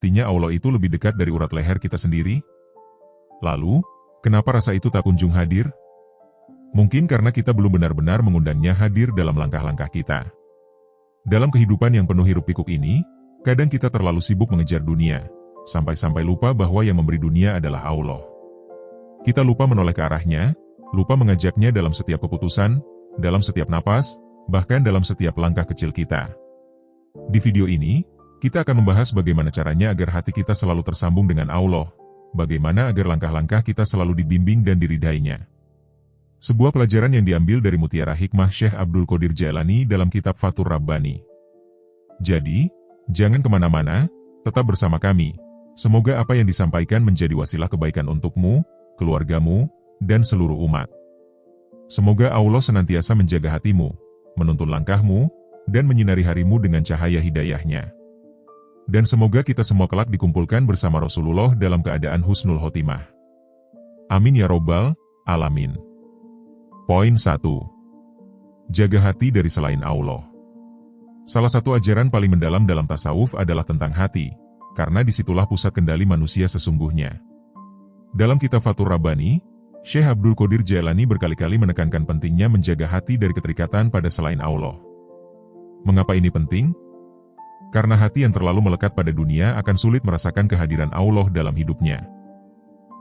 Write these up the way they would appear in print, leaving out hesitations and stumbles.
Artinya Allah itu lebih dekat dari urat leher kita sendiri? Lalu, kenapa rasa itu tak kunjung hadir? Mungkin karena kita belum benar-benar mengundangnya hadir dalam langkah-langkah kita. Dalam kehidupan yang penuh hiruk-pikuk ini, kadang kita terlalu sibuk mengejar dunia, sampai-sampai lupa bahwa yang memberi dunia adalah Allah. Kita lupa menoleh ke arahnya, lupa mengajaknya dalam setiap keputusan, dalam setiap napas, bahkan dalam setiap langkah kecil kita. Di video ini, kita akan membahas bagaimana caranya agar hati kita selalu tersambung dengan Allah, bagaimana agar langkah-langkah kita selalu dibimbing dan diridainya. Sebuah pelajaran yang diambil dari Mutiara Hikmah Syekh Abdul Qadir Jailani dalam kitab Fathur Rabbani. Jadi, jangan kemana-mana, tetap bersama kami. Semoga apa yang disampaikan menjadi wasilah kebaikan untukmu, keluargamu, dan seluruh umat. Semoga Allah senantiasa menjaga hatimu, menuntun langkahmu, dan menyinari harimu dengan cahaya hidayahnya. Dan semoga kita semua kelak dikumpulkan bersama Rasulullah dalam keadaan husnul khotimah. Amin ya robbal alamin. Poin 1. Jaga hati dari selain Allah. Salah satu ajaran paling mendalam dalam tasawuf adalah tentang hati, karena disitulah pusat kendali manusia sesungguhnya. Dalam kitab Fathur Rabbani, Syekh Abdul Qadir Jailani berkali-kali menekankan pentingnya menjaga hati dari keterikatan pada selain Allah. Mengapa ini penting? Karena hati yang terlalu melekat pada dunia akan sulit merasakan kehadiran Allah dalam hidupnya.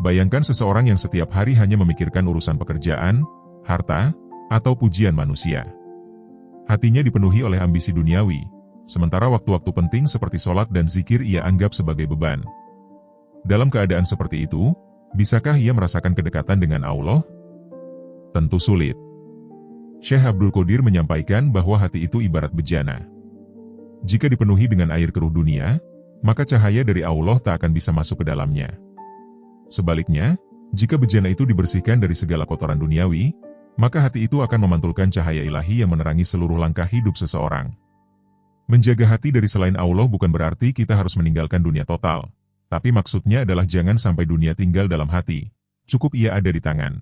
Bayangkan seseorang yang setiap hari hanya memikirkan urusan pekerjaan, harta, atau pujian manusia. Hatinya dipenuhi oleh ambisi duniawi, sementara waktu-waktu penting seperti sholat dan zikir ia anggap sebagai beban. Dalam keadaan seperti itu, bisakah ia merasakan kedekatan dengan Allah? Tentu sulit. Syekh Abdul Qadir menyampaikan bahwa hati itu ibarat bejana. Jika dipenuhi dengan air keruh dunia, maka cahaya dari Allah tak akan bisa masuk ke dalamnya. Sebaliknya, jika bejana itu dibersihkan dari segala kotoran duniawi, maka hati itu akan memantulkan cahaya ilahi yang menerangi seluruh langkah hidup seseorang. Menjaga hati dari selain Allah bukan berarti kita harus meninggalkan dunia total, tapi maksudnya adalah jangan sampai dunia tinggal dalam hati, cukup ia ada di tangan.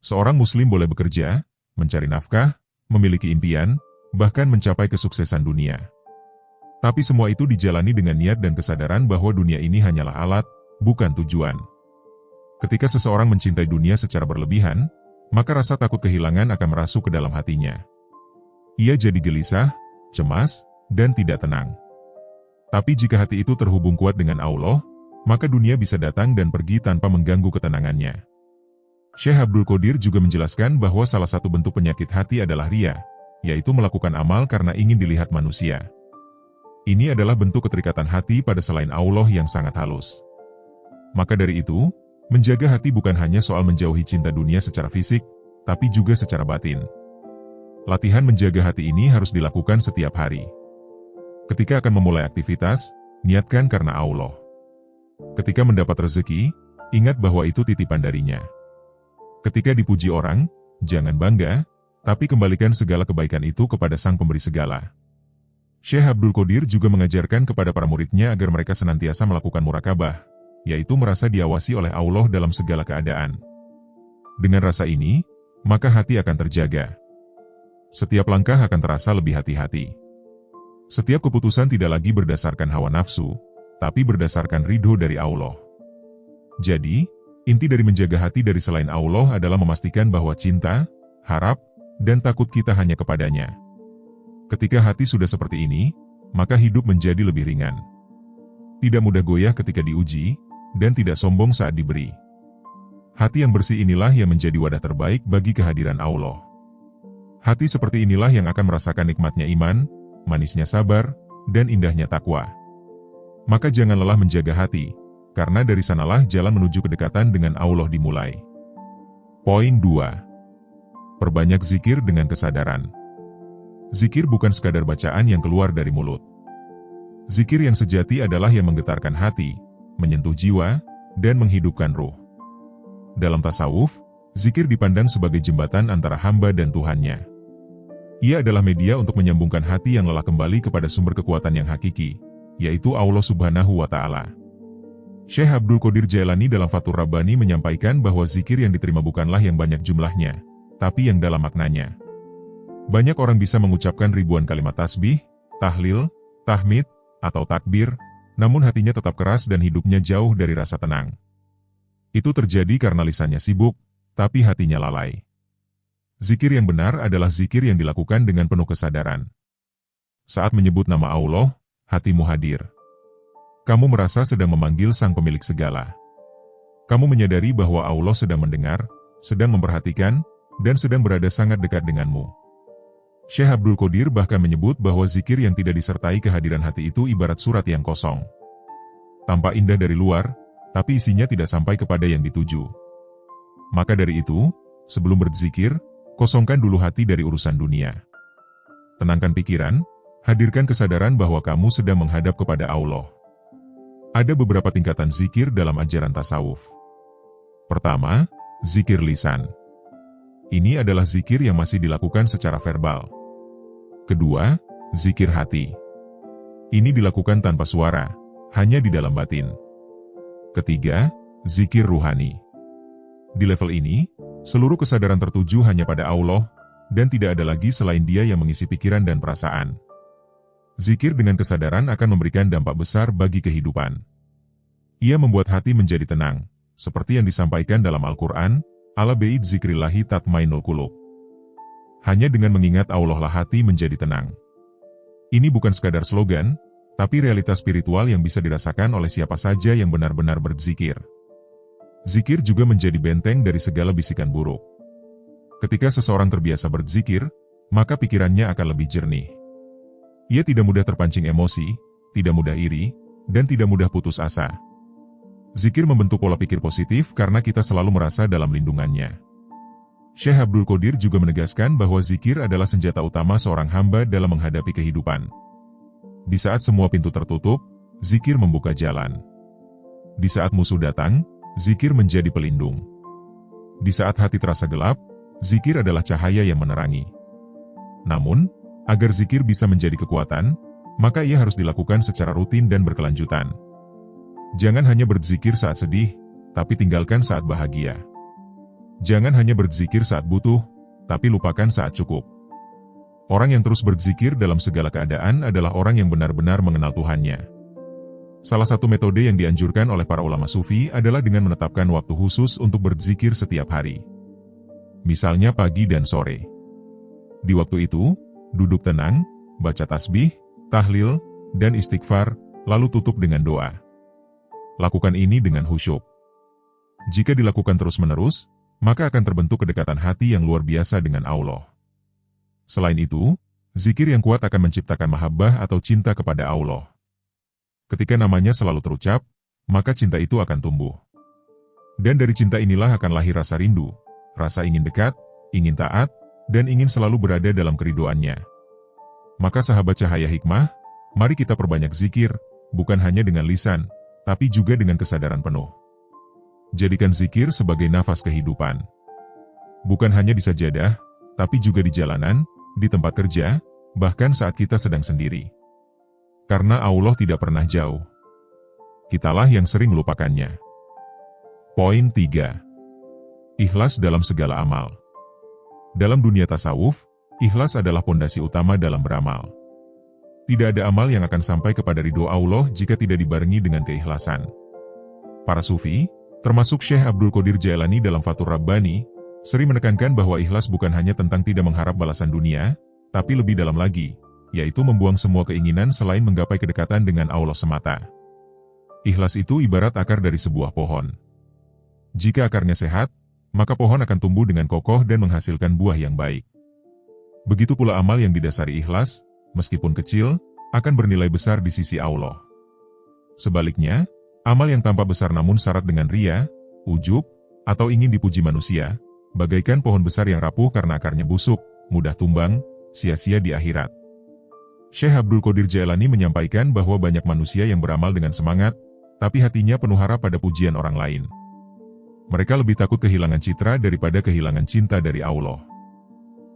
Seorang muslim boleh bekerja, mencari nafkah, memiliki impian, bahkan mencapai kesuksesan dunia. Tapi semua itu dijalani dengan niat dan kesadaran bahwa dunia ini hanyalah alat, bukan tujuan. Ketika seseorang mencintai dunia secara berlebihan, maka rasa takut kehilangan akan merasuk ke dalam hatinya. Ia jadi gelisah, cemas, dan tidak tenang. Tapi jika hati itu terhubung kuat dengan Allah, maka dunia bisa datang dan pergi tanpa mengganggu ketenangannya. Syekh Abdul Qadir juga menjelaskan bahwa salah satu bentuk penyakit hati adalah riya, yaitu melakukan amal karena ingin dilihat manusia. Ini adalah bentuk keterikatan hati pada selain Allah yang sangat halus. Maka dari itu, menjaga hati bukan hanya soal menjauhi cinta dunia secara fisik, tapi juga secara batin. Latihan menjaga hati ini harus dilakukan setiap hari. Ketika akan memulai aktivitas, niatkan karena Allah. Ketika mendapat rezeki, ingat bahwa itu titipan darinya. Ketika dipuji orang, jangan bangga, tapi kembalikan segala kebaikan itu kepada Sang Pemberi segala. Syekh Abdul Qadir juga mengajarkan kepada para muridnya agar mereka senantiasa melakukan murakabah, yaitu merasa diawasi oleh Allah dalam segala keadaan. Dengan rasa ini, maka hati akan terjaga. Setiap langkah akan terasa lebih hati-hati. Setiap keputusan tidak lagi berdasarkan hawa nafsu, tapi berdasarkan ridho dari Allah. Jadi, inti dari menjaga hati dari selain Allah adalah memastikan bahwa cinta, harap, dan takut kita hanya kepadanya. Ketika hati sudah seperti ini, maka hidup menjadi lebih ringan. Tidak mudah goyah ketika diuji, dan tidak sombong saat diberi. Hati yang bersih inilah yang menjadi wadah terbaik bagi kehadiran Allah. Hati seperti inilah yang akan merasakan nikmatnya iman, manisnya sabar, dan indahnya takwa. Maka jangan lelah menjaga hati, karena dari sanalah jalan menuju kedekatan dengan Allah dimulai. Poin 2. Perbanyak zikir dengan kesadaran. Zikir bukan sekadar bacaan yang keluar dari mulut. Zikir yang sejati adalah yang menggetarkan hati, menyentuh jiwa, dan menghidupkan ruh. Dalam tasawuf, zikir dipandang sebagai jembatan antara hamba dan Tuhannya. Ia adalah media untuk menyambungkan hati yang lelah kembali kepada sumber kekuatan yang hakiki, yaitu Allah Subhanahu wa Ta'ala. Syekh Abdul Qadir Jailani dalam Fathur Rabbani menyampaikan bahwa zikir yang diterima bukanlah yang banyak jumlahnya, tapi yang dalam maknanya. Banyak orang bisa mengucapkan ribuan kalimat tasbih, tahlil, tahmid, atau takbir, namun hatinya tetap keras dan hidupnya jauh dari rasa tenang. Itu terjadi karena lisannya sibuk, tapi hatinya lalai. Zikir yang benar adalah zikir yang dilakukan dengan penuh kesadaran. Saat menyebut nama Allah, hatimu hadir. Kamu merasa sedang memanggil Sang Pemilik segala. Kamu menyadari bahwa Allah sedang mendengar, sedang memperhatikan, dan sedang berada sangat dekat denganmu. Syekh Abdul Qadir bahkan menyebut bahwa zikir yang tidak disertai kehadiran hati itu ibarat surat yang kosong. Tampak indah dari luar, tapi isinya tidak sampai kepada yang dituju. Maka dari itu, sebelum berzikir, kosongkan dulu hati dari urusan dunia. Tenangkan pikiran, hadirkan kesadaran bahwa kamu sedang menghadap kepada Allah. Ada beberapa tingkatan zikir dalam ajaran tasawuf. Pertama, zikir lisan. Ini adalah zikir yang masih dilakukan secara verbal. Kedua, zikir hati. Ini dilakukan tanpa suara, hanya di dalam batin. Ketiga, zikir ruhani. Di level ini, seluruh kesadaran tertuju hanya pada Allah, dan tidak ada lagi selain Dia yang mengisi pikiran dan perasaan. Zikir dengan kesadaran akan memberikan dampak besar bagi kehidupan. Ia membuat hati menjadi tenang, seperti yang disampaikan dalam Al-Quran, ala bait zikrillahi tatmainul qulub. Hanya dengan mengingat Allah lah hati menjadi tenang. Ini bukan sekadar slogan, tapi realitas spiritual yang bisa dirasakan oleh siapa saja yang benar-benar berzikir. Zikir juga menjadi benteng dari segala bisikan buruk. Ketika seseorang terbiasa berzikir, maka pikirannya akan lebih jernih. Ia tidak mudah terpancing emosi, tidak mudah iri, dan tidak mudah putus asa. Zikir membentuk pola pikir positif karena kita selalu merasa dalam lindungannya. Syekh Abdul Qadir juga menegaskan bahwa zikir adalah senjata utama seorang hamba dalam menghadapi kehidupan. Di saat semua pintu tertutup, zikir membuka jalan. Di saat musuh datang, zikir menjadi pelindung. Di saat hati terasa gelap, zikir adalah cahaya yang menerangi. Namun, agar zikir bisa menjadi kekuatan, maka ia harus dilakukan secara rutin dan berkelanjutan. Jangan hanya berzikir saat sedih, tapi tinggalkan saat bahagia. Jangan hanya berzikir saat butuh, tapi lupakan saat cukup. Orang yang terus berzikir dalam segala keadaan adalah orang yang benar-benar mengenal Tuhannya. Salah satu metode yang dianjurkan oleh para ulama sufi adalah dengan menetapkan waktu khusus untuk berzikir setiap hari. Misalnya pagi dan sore. Di waktu itu, duduk tenang, baca tasbih, tahlil, dan istighfar, lalu tutup dengan doa. Lakukan ini dengan khusyuk. Jika dilakukan terus-menerus, maka akan terbentuk kedekatan hati yang luar biasa dengan Allah. Selain itu, zikir yang kuat akan menciptakan mahabbah atau cinta kepada Allah. Ketika namanya selalu terucap, maka cinta itu akan tumbuh. Dan dari cinta inilah akan lahir rasa rindu, rasa ingin dekat, ingin taat, dan ingin selalu berada dalam keridoannya. Maka sahabat cahaya hikmah, mari kita perbanyak zikir, bukan hanya dengan lisan, tapi juga dengan kesadaran penuh. Jadikan zikir sebagai nafas kehidupan. Bukan hanya di sajadah, tapi juga di jalanan, di tempat kerja, bahkan saat kita sedang sendiri. Karena Allah tidak pernah jauh. Kitalah yang sering melupakannya. Poin 3. Ikhlas dalam segala amal. Dalam dunia tasawuf, ikhlas adalah pondasi utama dalam beramal. Tidak ada amal yang akan sampai kepada ridho Allah jika tidak dibarengi dengan keikhlasan. Para sufi, termasuk Syekh Abdul Qadir Jailani dalam Fathur Rabbani, sering menekankan bahwa ikhlas bukan hanya tentang tidak mengharap balasan dunia, tapi lebih dalam lagi, yaitu membuang semua keinginan selain menggapai kedekatan dengan Allah semata. Ikhlas itu ibarat akar dari sebuah pohon. Jika akarnya sehat, maka pohon akan tumbuh dengan kokoh dan menghasilkan buah yang baik. Begitu pula amal yang didasari ikhlas, meskipun kecil, akan bernilai besar di sisi Allah. Sebaliknya, amal yang tampak besar namun syarat dengan ria, ujub, atau ingin dipuji manusia, bagaikan pohon besar yang rapuh karena akarnya busuk, mudah tumbang, sia-sia di akhirat. Syekh Abdul Qadir Jailani menyampaikan bahwa banyak manusia yang beramal dengan semangat, tapi hatinya penuh harap pada pujian orang lain. Mereka lebih takut kehilangan citra daripada kehilangan cinta dari Allah.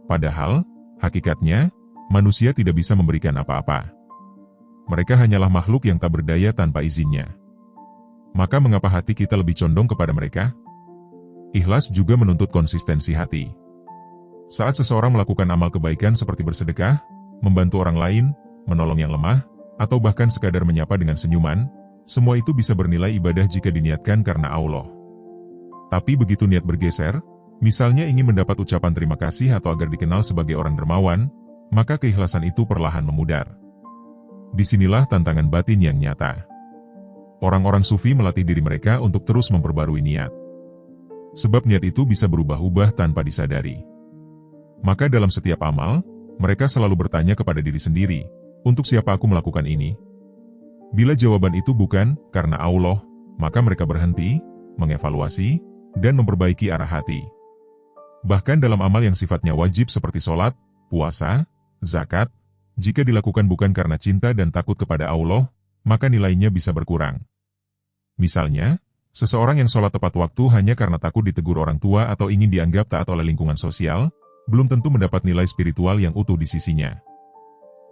Padahal, hakikatnya, manusia tidak bisa memberikan apa-apa. Mereka hanyalah makhluk yang tak berdaya tanpa izinnya. Maka mengapa hati kita lebih condong kepada mereka? Ikhlas juga menuntut konsistensi hati. Saat seseorang melakukan amal kebaikan seperti bersedekah, membantu orang lain, menolong yang lemah, atau bahkan sekadar menyapa dengan senyuman, semua itu bisa bernilai ibadah jika diniatkan karena Allah. Tapi begitu niat bergeser, misalnya ingin mendapat ucapan terima kasih atau agar dikenal sebagai orang dermawan, maka keikhlasan itu perlahan memudar. Disinilah tantangan batin yang nyata. Orang-orang sufi melatih diri mereka untuk terus memperbarui niat. Sebab niat itu bisa berubah-ubah tanpa disadari. Maka dalam setiap amal, mereka selalu bertanya kepada diri sendiri, untuk siapa aku melakukan ini? Bila jawaban itu bukan karena Allah, maka mereka berhenti, mengevaluasi, dan memperbaiki arah hati. Bahkan dalam amal yang sifatnya wajib seperti sholat, puasa, zakat, jika dilakukan bukan karena cinta dan takut kepada Allah, maka nilainya bisa berkurang. Misalnya, seseorang yang sholat tepat waktu hanya karena takut ditegur orang tua atau ingin dianggap taat oleh lingkungan sosial, belum tentu mendapat nilai spiritual yang utuh di sisinya.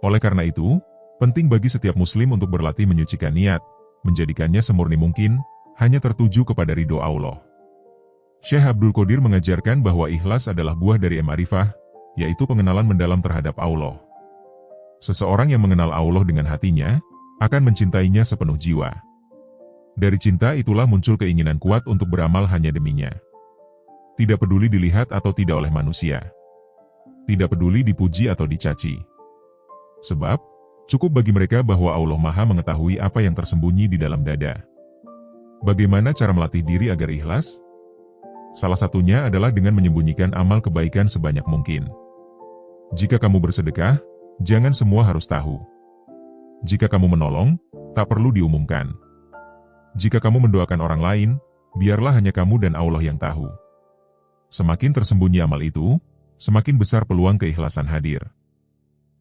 Oleh karena itu, penting bagi setiap muslim untuk berlatih menyucikan niat, menjadikannya semurni mungkin, hanya tertuju kepada ridho Allah. Syekh Abdul Qadir mengajarkan bahwa ikhlas adalah buah dari ma'rifah, yaitu pengenalan mendalam terhadap Allah. Seseorang yang mengenal Allah dengan hatinya, akan mencintainya sepenuh jiwa. Dari cinta itulah muncul keinginan kuat untuk beramal hanya deminya. Tidak peduli dilihat atau tidak oleh manusia. Tidak peduli dipuji atau dicaci. Sebab, cukup bagi mereka bahwa Allah Maha mengetahui apa yang tersembunyi di dalam dada. Bagaimana cara melatih diri agar ikhlas? Salah satunya adalah dengan menyembunyikan amal kebaikan sebanyak mungkin. Jika kamu bersedekah, jangan semua harus tahu. Jika kamu menolong, tak perlu diumumkan. Jika kamu mendoakan orang lain, biarlah hanya kamu dan Allah yang tahu. Semakin tersembunyi amal itu, semakin besar peluang keikhlasan hadir.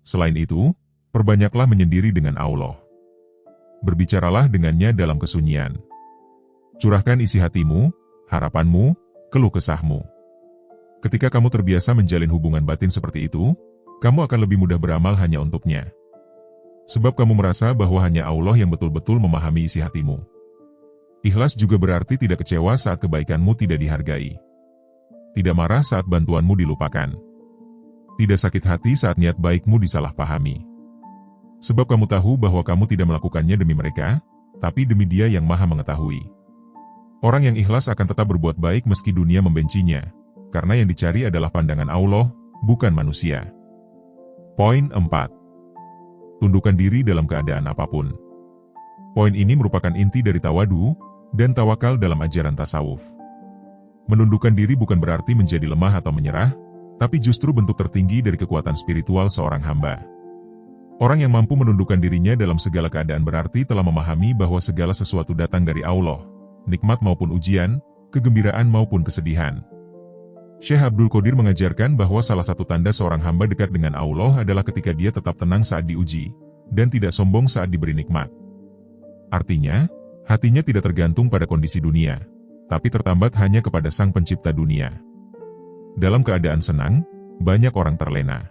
Selain itu, perbanyaklah menyendiri dengan Allah. Berbicaralah dengannya dalam kesunyian. Curahkan isi hatimu, harapanmu, keluh kesahmu. Ketika kamu terbiasa menjalin hubungan batin seperti itu, kamu akan lebih mudah beramal hanya untuknya. Sebab kamu merasa bahwa hanya Allah yang betul-betul memahami isi hatimu. Ikhlas juga berarti tidak kecewa saat kebaikanmu tidak dihargai. Tidak marah saat bantuanmu dilupakan. Tidak sakit hati saat niat baikmu disalahpahami. Sebab kamu tahu bahwa kamu tidak melakukannya demi mereka, tapi demi Dia yang Maha Mengetahui. Orang yang ikhlas akan tetap berbuat baik meski dunia membencinya, karena yang dicari adalah pandangan Allah, bukan manusia. Poin 4. Tundukkan diri dalam keadaan apapun. Poin ini merupakan inti dari tawadu dan tawakal dalam ajaran tasawuf. Menundukkan diri bukan berarti menjadi lemah atau menyerah, tapi justru bentuk tertinggi dari kekuatan spiritual seorang hamba. Orang yang mampu menundukkan dirinya dalam segala keadaan berarti telah memahami bahwa segala sesuatu datang dari Allah, nikmat maupun ujian, kegembiraan maupun kesedihan. Syekh Abdul Qadir mengajarkan bahwa salah satu tanda seorang hamba dekat dengan Allah adalah ketika dia tetap tenang saat diuji, dan tidak sombong saat diberi nikmat. Artinya, hatinya tidak tergantung pada kondisi dunia, tapi tertambat hanya kepada Sang Pencipta dunia. Dalam keadaan senang, banyak orang terlena.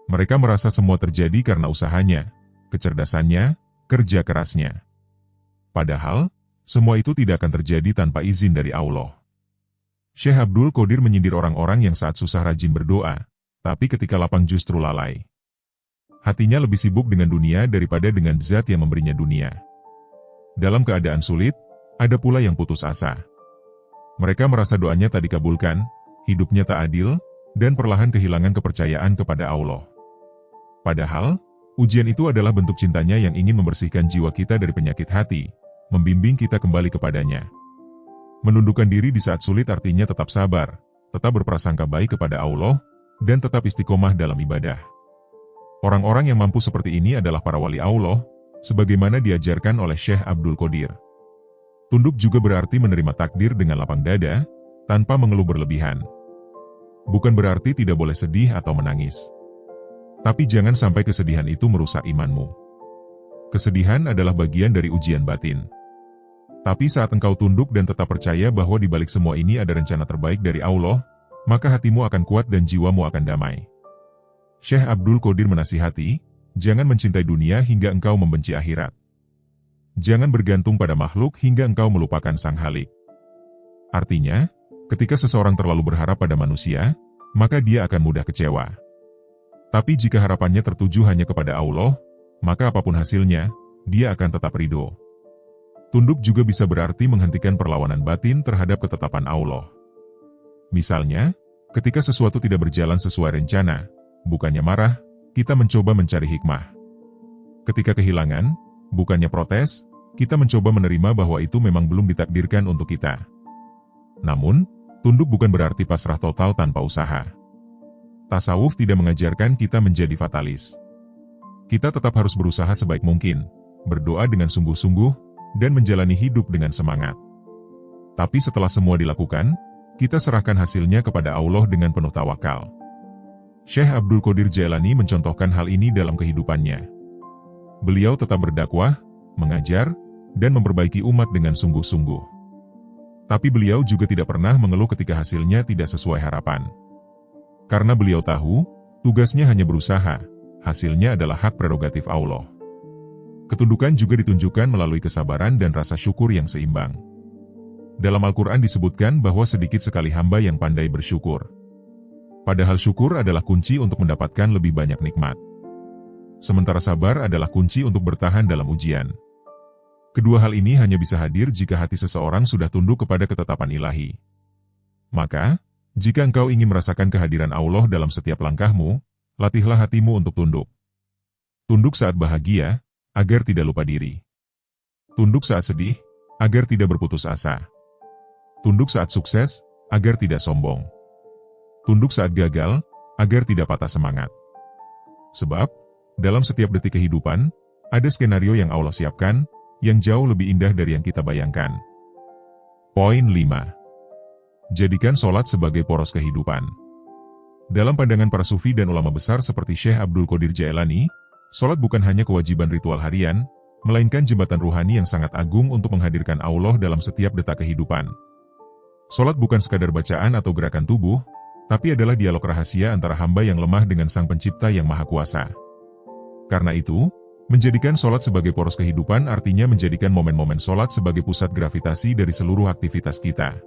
Mereka merasa semua terjadi karena usahanya, kecerdasannya, kerja kerasnya. Padahal, semua itu tidak akan terjadi tanpa izin dari Allah. Syekh Abdul Qadir menyindir orang-orang yang saat susah rajin berdoa, tapi ketika lapang justru lalai. Hatinya lebih sibuk dengan dunia daripada dengan Zat yang memberinya dunia. Dalam keadaan sulit, ada pula yang putus asa. Mereka merasa doanya tak dikabulkan, hidupnya tak adil, dan perlahan kehilangan kepercayaan kepada Allah. Padahal, ujian itu adalah bentuk cintanya yang ingin membersihkan jiwa kita dari penyakit hati, membimbing kita kembali kepadanya. Menundukkan diri di saat sulit artinya tetap sabar, tetap berprasangka baik kepada Allah, dan tetap istiqomah dalam ibadah. Orang-orang yang mampu seperti ini adalah para wali Allah, sebagaimana diajarkan oleh Syekh Abdul Qadir. Tunduk juga berarti menerima takdir dengan lapang dada, tanpa mengeluh berlebihan. Bukan berarti tidak boleh sedih atau menangis. Tapi jangan sampai kesedihan itu merusak imanmu. Kesedihan adalah bagian dari ujian batin. Tapi saat engkau tunduk dan tetap percaya bahwa di balik semua ini ada rencana terbaik dari Allah, maka hatimu akan kuat dan jiwamu akan damai. Syekh Abdul Qadir menasihati, jangan mencintai dunia hingga engkau membenci akhirat. Jangan bergantung pada makhluk hingga engkau melupakan Sang Khalik. Artinya, ketika seseorang terlalu berharap pada manusia, maka dia akan mudah kecewa. Tapi jika harapannya tertuju hanya kepada Allah, maka apapun hasilnya, dia akan tetap ridho. Tunduk juga bisa berarti menghentikan perlawanan batin terhadap ketetapan Allah. Misalnya, ketika sesuatu tidak berjalan sesuai rencana, bukannya marah, kita mencoba mencari hikmah. Ketika kehilangan, bukannya protes, kita mencoba menerima bahwa itu memang belum ditakdirkan untuk kita. Namun, tunduk bukan berarti pasrah total tanpa usaha. Tasawuf tidak mengajarkan kita menjadi fatalis. Kita tetap harus berusaha sebaik mungkin, berdoa dengan sungguh-sungguh, dan menjalani hidup dengan semangat. Tapi setelah semua dilakukan, kita serahkan hasilnya kepada Allah dengan penuh tawakal. Syekh Abdul Qadir Jailani mencontohkan hal ini dalam kehidupannya. Beliau tetap berdakwah, mengajar, dan memperbaiki umat dengan sungguh-sungguh. Tapi beliau juga tidak pernah mengeluh ketika hasilnya tidak sesuai harapan. Karena beliau tahu, tugasnya hanya berusaha, hasilnya adalah hak prerogatif Allah. Ketundukan juga ditunjukkan melalui kesabaran dan rasa syukur yang seimbang. Dalam Al-Quran disebutkan bahwa sedikit sekali hamba yang pandai bersyukur. Padahal syukur adalah kunci untuk mendapatkan lebih banyak nikmat. Sementara sabar adalah kunci untuk bertahan dalam ujian. Kedua hal ini hanya bisa hadir jika hati seseorang sudah tunduk kepada ketetapan ilahi. Maka, jika engkau ingin merasakan kehadiran Allah dalam setiap langkahmu, latihlah hatimu untuk tunduk. Tunduk saat bahagia, agar tidak lupa diri. Tunduk saat sedih, agar tidak berputus asa. Tunduk saat sukses, agar tidak sombong. Tunduk saat gagal, agar tidak patah semangat. Sebab, dalam setiap detik kehidupan, ada skenario yang Allah siapkan, yang jauh lebih indah dari yang kita bayangkan. Poin 5. Jadikan sholat sebagai poros kehidupan. Dalam pandangan para sufi dan ulama besar seperti Syekh Abdul Qadir Jailani, sholat bukan hanya kewajiban ritual harian, melainkan jembatan ruhani yang sangat agung untuk menghadirkan Allah dalam setiap detak kehidupan. Sholat bukan sekadar bacaan atau gerakan tubuh, tapi adalah dialog rahasia antara hamba yang lemah dengan Sang Pencipta yang Maha Kuasa. Karena itu, menjadikan sholat sebagai poros kehidupan artinya menjadikan momen-momen sholat sebagai pusat gravitasi dari seluruh aktivitas kita.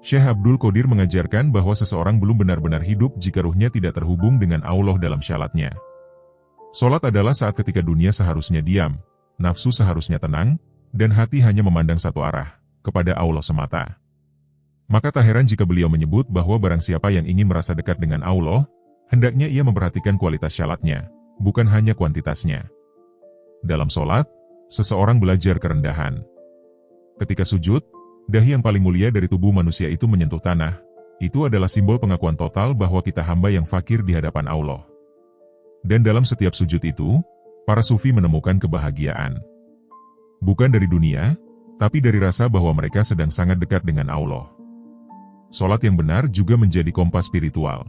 Syekh Abdul Qadir mengajarkan bahwa seseorang belum benar-benar hidup jika ruhnya tidak terhubung dengan Allah dalam syalatnya. Sholat adalah saat ketika dunia seharusnya diam, nafsu seharusnya tenang, dan hati hanya memandang satu arah, kepada Allah semata. Maka tak heran jika beliau menyebut bahwa barang siapa yang ingin merasa dekat dengan Allah, hendaknya ia memperhatikan kualitas syalatnya, bukan hanya kuantitasnya. Dalam sholat, seseorang belajar kerendahan. Ketika sujud, dahi yang paling mulia dari tubuh manusia itu menyentuh tanah. Itu adalah simbol pengakuan total bahwa kita hamba yang fakir di hadapan Allah. Dan dalam setiap sujud itu, para sufi menemukan kebahagiaan. Bukan dari dunia, tapi dari rasa bahwa mereka sedang sangat dekat dengan Allah. Sholat yang benar juga menjadi kompas spiritual.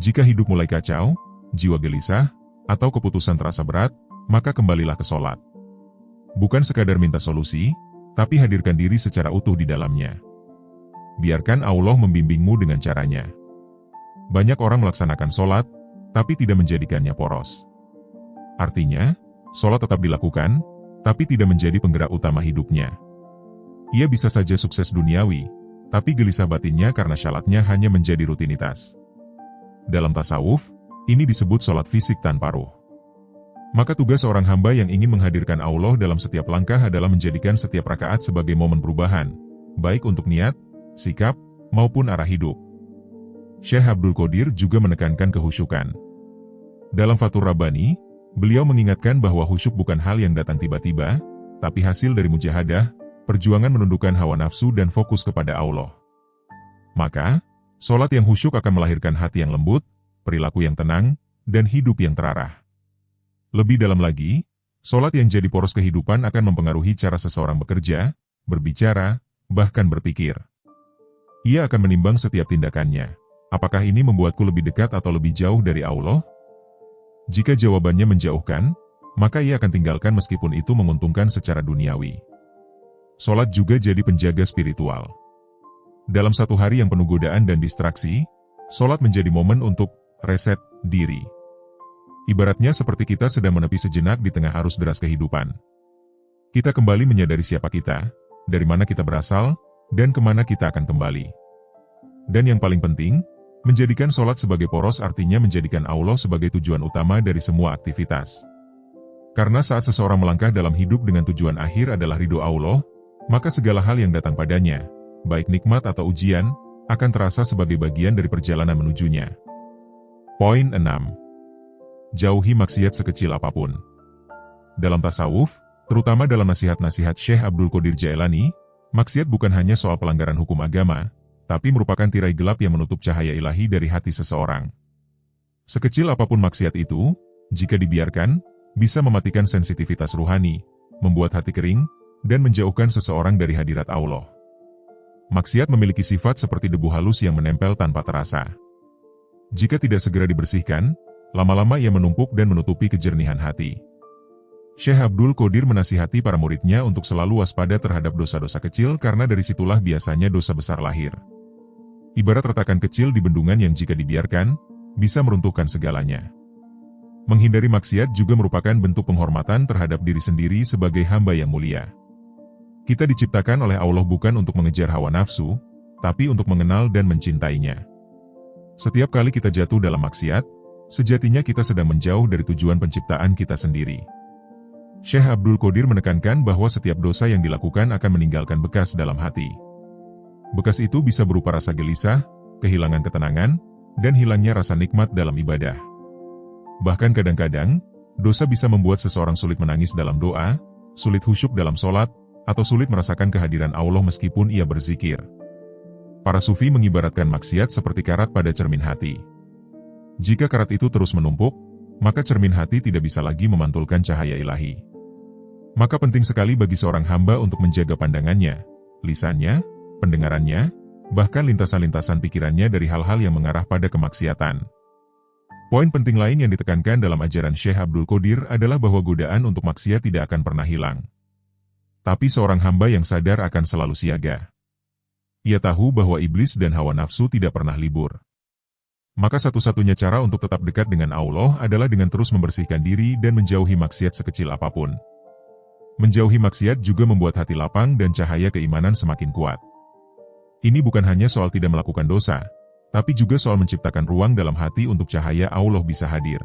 Jika hidup mulai kacau, jiwa gelisah, atau keputusan terasa berat, maka kembalilah ke sholat. Bukan sekadar minta solusi, tapi hadirkan diri secara utuh di dalamnya. Biarkan Allah membimbingmu dengan caranya. Banyak orang melaksanakan sholat, tapi tidak menjadikannya poros. Artinya, sholat tetap dilakukan, tapi tidak menjadi penggerak utama hidupnya. Ia bisa saja sukses duniawi, tapi gelisah batinnya karena syalatnya hanya menjadi rutinitas. Dalam tasawuf, ini disebut sholat fisik tanpa ruh. Maka tugas seorang hamba yang ingin menghadirkan Allah dalam setiap langkah adalah menjadikan setiap rakaat sebagai momen perubahan, baik untuk niat, sikap, maupun arah hidup. Syekh Abdul Qadir juga menekankan kehusyukan. Dalam Fathur Rabbani, beliau mengingatkan bahwa khusyuk bukan hal yang datang tiba-tiba, tapi hasil dari mujahadah, perjuangan menundukkan hawa nafsu dan fokus kepada Allah. Maka, sholat yang khusyuk akan melahirkan hati yang lembut, perilaku yang tenang, dan hidup yang terarah. Lebih dalam lagi, sholat yang jadi poros kehidupan akan mempengaruhi cara seseorang bekerja, berbicara, bahkan berpikir. Ia akan menimbang setiap tindakannya. Apakah ini membuatku lebih dekat atau lebih jauh dari Allah? Jika jawabannya menjauhkan, maka ia akan tinggalkan meskipun itu menguntungkan secara duniawi. Sholat juga jadi penjaga spiritual. Dalam satu hari yang penuh godaan dan distraksi, sholat menjadi momen untuk reset diri. Ibaratnya seperti kita sedang menepi sejenak di tengah arus deras kehidupan. Kita kembali menyadari siapa kita, dari mana kita berasal, dan kemana kita akan kembali. Dan yang paling penting, menjadikan sholat sebagai poros artinya menjadikan Allah sebagai tujuan utama dari semua aktivitas. Karena saat seseorang melangkah dalam hidup dengan tujuan akhir adalah ridho Allah, maka segala hal yang datang padanya, baik nikmat atau ujian, akan terasa sebagai bagian dari perjalanan menujunya. Poin 6. Jauhi maksiat sekecil apapun. Dalam tasawuf, terutama dalam nasihat-nasihat Syekh Abdul Qadir Jailani, maksiat bukan hanya soal pelanggaran hukum agama, tapi merupakan tirai gelap yang menutup cahaya ilahi dari hati seseorang. Sekecil apapun maksiat itu, jika dibiarkan, bisa mematikan sensitivitas ruhani, membuat hati kering, dan menjauhkan seseorang dari hadirat Allah. Maksiat memiliki sifat seperti debu halus yang menempel tanpa terasa. Jika tidak segera dibersihkan, lama-lama ia menumpuk dan menutupi kejernihan hati. Syekh Abdul Qadir menasihati para muridnya untuk selalu waspada terhadap dosa-dosa kecil karena dari situlah biasanya dosa besar lahir. Ibarat retakan kecil di bendungan yang jika dibiarkan, bisa meruntuhkan segalanya. Menghindari maksiat juga merupakan bentuk penghormatan terhadap diri sendiri sebagai hamba yang mulia. Kita diciptakan oleh Allah bukan untuk mengejar hawa nafsu, tapi untuk mengenal dan mencintainya. Setiap kali kita jatuh dalam maksiat, sejatinya kita sedang menjauh dari tujuan penciptaan kita sendiri. Syekh Abdul Qadir menekankan bahwa setiap dosa yang dilakukan akan meninggalkan bekas dalam hati. Bekas itu bisa berupa rasa gelisah, kehilangan ketenangan, dan hilangnya rasa nikmat dalam ibadah. Bahkan kadang-kadang, dosa bisa membuat seseorang sulit menangis dalam doa, sulit khusyuk dalam sholat, atau sulit merasakan kehadiran Allah meskipun ia berzikir. Para sufi mengibaratkan maksiat seperti karat pada cermin hati. Jika karat itu terus menumpuk, maka cermin hati tidak bisa lagi memantulkan cahaya ilahi. Maka penting sekali bagi seorang hamba untuk menjaga pandangannya, lisannya, pendengarannya, bahkan lintasan-lintasan pikirannya dari hal-hal yang mengarah pada kemaksiatan. Poin penting lain yang ditekankan dalam ajaran Syekh Abdul Qadir adalah bahwa godaan untuk maksiat tidak akan pernah hilang. Tapi seorang hamba yang sadar akan selalu siaga. Ia tahu bahwa iblis dan hawa nafsu tidak pernah libur. Maka satu-satunya cara untuk tetap dekat dengan Allah adalah dengan terus membersihkan diri dan menjauhi maksiat sekecil apapun. Menjauhi maksiat juga membuat hati lapang dan cahaya keimanan semakin kuat. Ini bukan hanya soal tidak melakukan dosa, tapi juga soal menciptakan ruang dalam hati untuk cahaya Allah bisa hadir.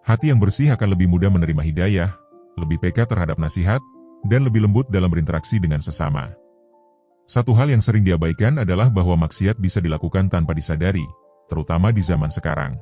Hati yang bersih akan lebih mudah menerima hidayah, lebih peka terhadap nasihat, dan lebih lembut dalam berinteraksi dengan sesama. Satu hal yang sering diabaikan adalah bahwa maksiat bisa dilakukan tanpa disadari, terutama di zaman sekarang.